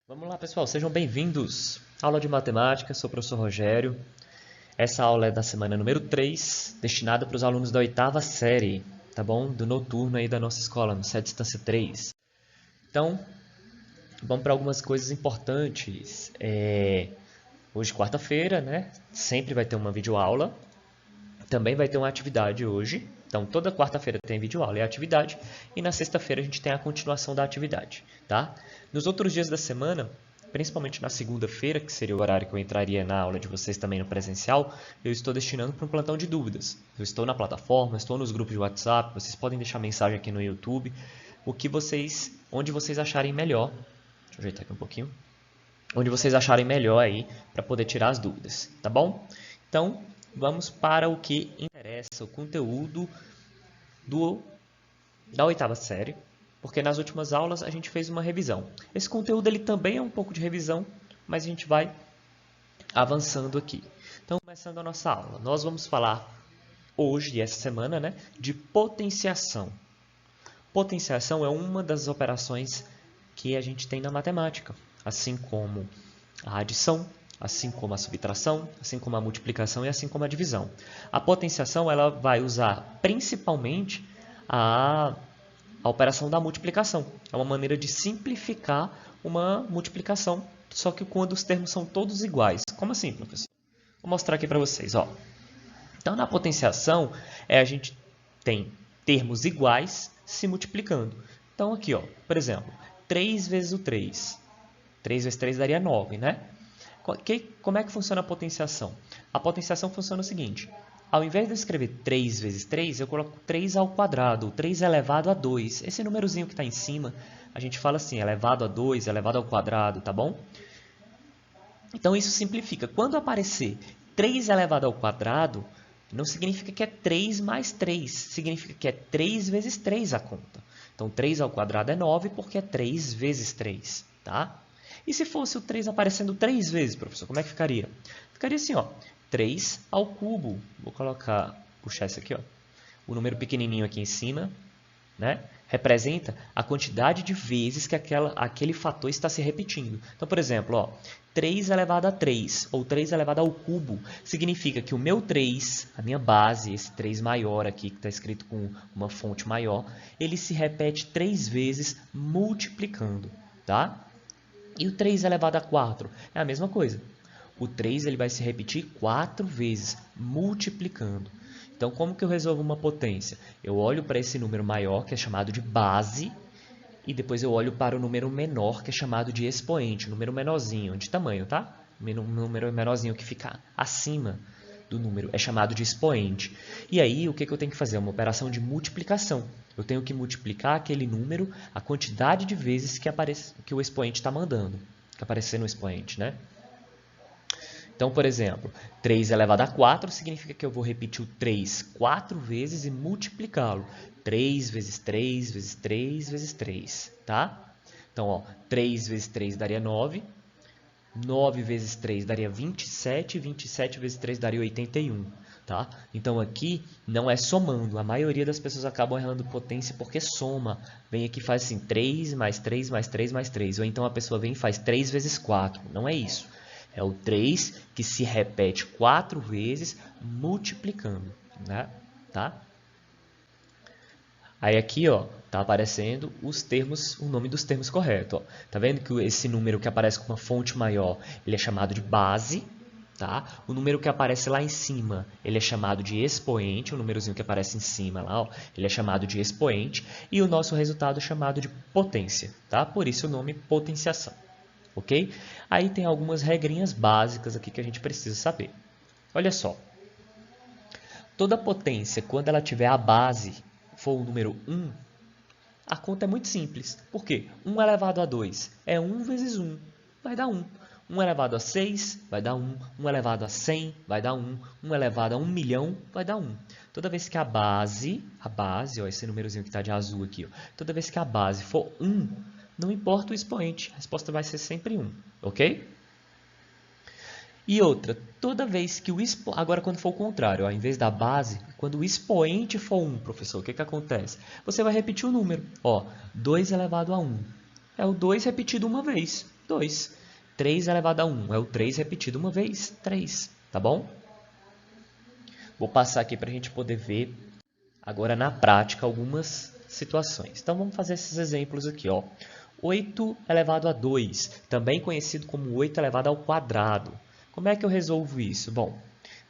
Vamos lá, pessoal, sejam bem-vindos. Aula de matemática, sou o professor Rogério. Essa aula é da semana número 3, destinada para os alunos da oitava série, tá bom? Do noturno aí da nossa escola, no SET Distância 3. Então, vamos para algumas coisas importantes. Hoje, quarta-feira, né? Sempre vai ter uma videoaula. Também vai ter uma atividade hoje. Então, toda quarta-feira tem videoaula e atividade. E na sexta-feira a gente tem a continuação da atividade, tá? Nos outros dias da semana, principalmente na segunda-feira, que seria o horário que eu entraria na aula de vocês também no presencial, eu estou destinando para um plantão de dúvidas. Eu estou na plataforma, estou nos grupos de WhatsApp, vocês podem deixar mensagem aqui no YouTube, onde vocês acharem melhor. Deixa eu ajeitar aqui um pouquinho. Onde vocês acharem melhor aí para poder tirar as dúvidas, tá bom? Então, vamos para o que interessa, o conteúdo da oitava série, porque nas últimas aulas a gente fez uma revisão. Esse conteúdo ele também é um pouco de revisão, mas a gente vai avançando aqui. Então, começando a nossa aula, nós vamos falar hoje, essa semana, né, de potenciação. Potenciação é uma das operações que a gente tem na matemática, assim como a adição, assim como a subtração, assim como a multiplicação e assim como a divisão. A potenciação ela vai usar principalmente a operação da multiplicação. É uma maneira de simplificar uma multiplicação, só que quando os termos são todos iguais. Como assim, professor? Vou mostrar aqui para vocês. Ó. Então, na potenciação, a gente tem termos iguais se multiplicando. Então, aqui, ó, por exemplo, 3 vezes o 3. 3 vezes 3 daria 9, né? Como é que funciona a potenciação? A potenciação funciona o seguinte. Ao invés de eu escrever 3 vezes 3, eu coloco 3 ao quadrado, 3 elevado a 2. Esse númerozinho que está em cima, a gente fala assim, elevado a 2, elevado ao quadrado, tá bom? Então, isso simplifica. Quando aparecer 3 elevado ao quadrado, não significa que é 3 mais 3, significa que é 3 vezes 3 a conta. Então, 3 ao quadrado é 9 porque é 3 vezes 3, tá? E se fosse o 3 aparecendo 3 vezes, professor, como é que ficaria? Ficaria assim, ó, 3 ao cubo. Vou puxar isso aqui, ó. O número pequenininho aqui em cima, né? Representa a quantidade de vezes que aquele fator está se repetindo. Então, por exemplo, ó, 3 elevado a 3, ou 3 elevado ao cubo, significa que o meu 3, a minha base, esse 3 maior aqui, que está escrito com uma fonte maior, ele se repete 3 vezes multiplicando, tá? E o 3 elevado a 4 é a mesma coisa. O 3 ele vai se repetir 4 vezes, multiplicando. Então, como que eu resolvo uma potência? Eu olho para esse número maior, que é chamado de base, e depois eu olho para o número menor, que é chamado de expoente, o número menorzinho, de tamanho, tá? O número menorzinho que fica acima do número é chamado de expoente. E aí, o que eu tenho que fazer? Uma operação de multiplicação. Eu tenho que multiplicar aquele número, a quantidade de vezes que o expoente está mandando, que aparecer no expoente, né? Então, por exemplo, 3 elevado a 4 significa que eu vou repetir o 3 4 vezes e multiplicá-lo. 3 vezes 3 vezes 3 vezes 3, tá? Então, ó, 3 vezes 3 daria 9. 9 vezes 3 daria 27. 27 vezes 3 daria 81. Tá? Então, aqui não é somando. A maioria das pessoas acabam errando potência porque soma. Vem aqui e faz assim, 3 mais 3 mais 3 mais 3. Ou então a pessoa vem e faz 3 vezes 4. Não é isso. É o 3 que se repete 4 vezes multiplicando, né? Tá? Aí aqui, ó, tá aparecendo os termos, o nome dos termos correto, ó. Tá vendo que esse número que aparece com uma fonte maior, ele é chamado de base, tá? O número que aparece lá em cima, ele é chamado de expoente, o númerozinho que aparece em cima lá, ó, ele é chamado de expoente, e o nosso resultado é chamado de potência, tá? Por isso o nome potenciação. Ok? Aí tem algumas regrinhas básicas aqui que a gente precisa saber. Olha só. Toda potência, quando ela tiver a base, for o número 1, a conta é muito simples. Por quê? 1 elevado a 2 é 1 vezes 1, vai dar 1. 1 elevado a 6 vai dar 1. 1 elevado a 100 vai dar 1. 1 elevado a 1 milhão vai dar 1. Toda vez que a base, ó, esse númerozinho que está de azul aqui, ó, toda vez que a base for 1, não importa o expoente, a resposta vai ser sempre 1, ok? E outra, toda vez que agora quando for o contrário, ó, em vez da base, quando o expoente for 1, professor, o que acontece? Você vai repetir o número, ó, 2 elevado a 1. É o 2 repetido uma vez. 2. 3 elevado a 1 é o 3 repetido uma vez, 3, tá bom? Vou passar aqui para a gente poder ver agora na prática algumas situações. Então vamos fazer esses exemplos aqui, ó. 8 elevado a 2, também conhecido como 8 elevado ao quadrado. Como é que eu resolvo isso? Bom,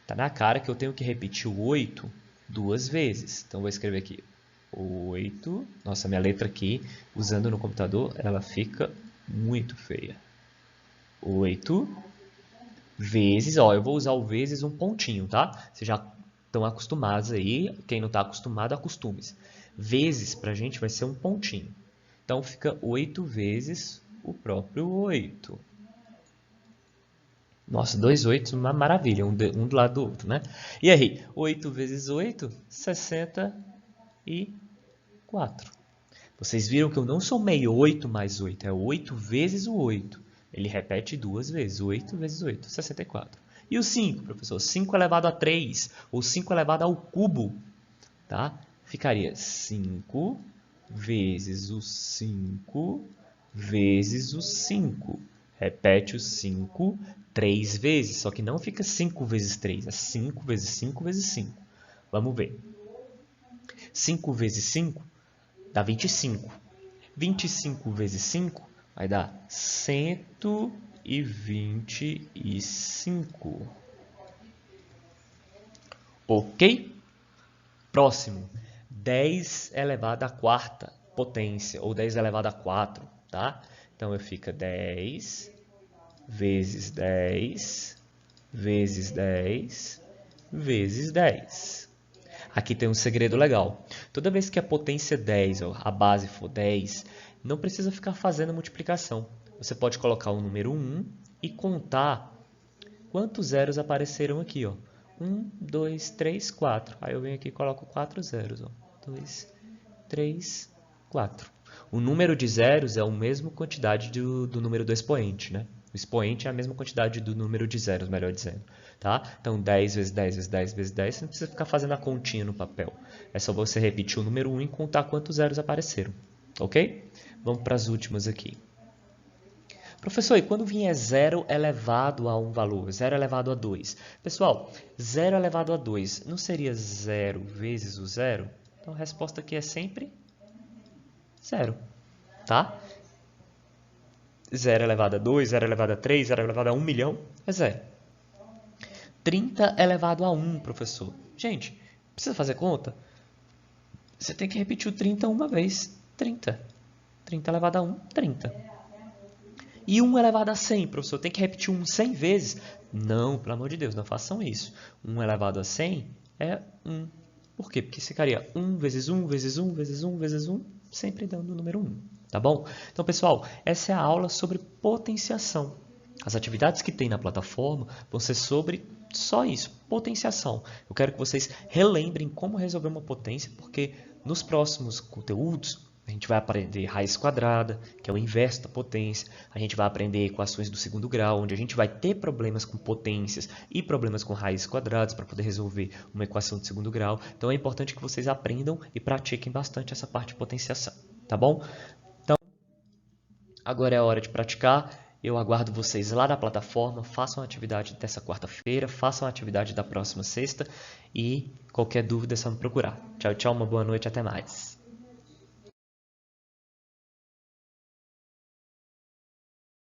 tá na cara que eu tenho que repetir o 8 duas vezes. Então vou escrever aqui 8. Nossa, minha letra aqui, usando no computador, ela fica muito feia. 8 vezes, ó, eu vou usar o vezes um pontinho, tá? Vocês já estão acostumados aí, quem não está acostumado, acostume-se. Vezes, para a gente, vai ser um pontinho. Então, fica 8 vezes o próprio 8. Nossa, 2 8, uma maravilha, um do lado do outro, né? E aí, 8 vezes 8, 64. Vocês viram que eu não somei 8 mais 8, é 8 vezes o 8. Ele repete duas vezes, 8 vezes 8, 64. E o 5, professor? 5 elevado a 3, ou 5 elevado ao cubo, tá? Ficaria 5 vezes o 5 vezes o 5. Repete o 5 3 vezes, só que não fica 5 vezes 3, é 5 vezes 5 vezes 5. Vamos ver. 5 vezes 5 dá 25. 25 vezes 5 vai dar 125. Ok? Próximo. 10 elevado à quarta potência, ou 10 elevado a 4, tá? Então, eu fica 10 vezes 10 vezes 10 vezes 10. Aqui tem um segredo legal. Toda vez que a potência 10, ou a base for 10, não precisa ficar fazendo multiplicação. Você pode colocar o número 1 e contar quantos zeros apareceram aqui, ó. 1, 2, 3, 4. Aí eu venho aqui e coloco 4 zeros, ó. 2, 3, 4. O número de zeros é a mesma quantidade do número do expoente, né? O expoente é a mesma quantidade do número de zeros, melhor dizendo, tá? Então, 10 vezes 10 vezes 10 vezes 10, você não precisa ficar fazendo a continha no papel. É só você repetir o número 1 e contar quantos zeros apareceram, ok? Vamos para as últimas aqui. Professor, e quando vier 0 elevado a um valor, 0 elevado a 2? Pessoal, 0 elevado a 2 não seria 0 vezes o 0? Então, a resposta aqui é sempre 0, tá? 0 elevado a 2, 0 elevado a 3, 0 elevado a 1 milhão é 0. 30 elevado a 1, professor. Gente, precisa fazer conta? Você tem que repetir o 30 uma vez. 30. 30 elevado a 1, 30. E 1 elevado a 100, professor, tem que repetir 1 100 vezes? Não, pelo amor de Deus, não façam isso. 1 elevado a 100 é 1. Por quê? Porque ficaria 1 vezes 1 vezes 1 vezes 1 vezes 1, sempre dando o número 1. Tá bom? Então, pessoal, essa é a aula sobre potenciação. As atividades que tem na plataforma vão ser sobre só isso, potenciação. Eu quero que vocês relembrem como resolver uma potência, porque nos próximos conteúdos a gente vai aprender raiz quadrada, que é o inverso da potência. A gente vai aprender equações do segundo grau, onde a gente vai ter problemas com potências e problemas com raízes quadradas para poder resolver uma equação de segundo grau. Então é importante que vocês aprendam e pratiquem bastante essa parte de potenciação, tá bom? Então, agora é a hora de praticar. Eu aguardo vocês lá na plataforma. Façam a atividade dessa quarta-feira, façam a atividade da próxima sexta e qualquer dúvida é só me procurar. Tchau, tchau, uma boa noite, até mais.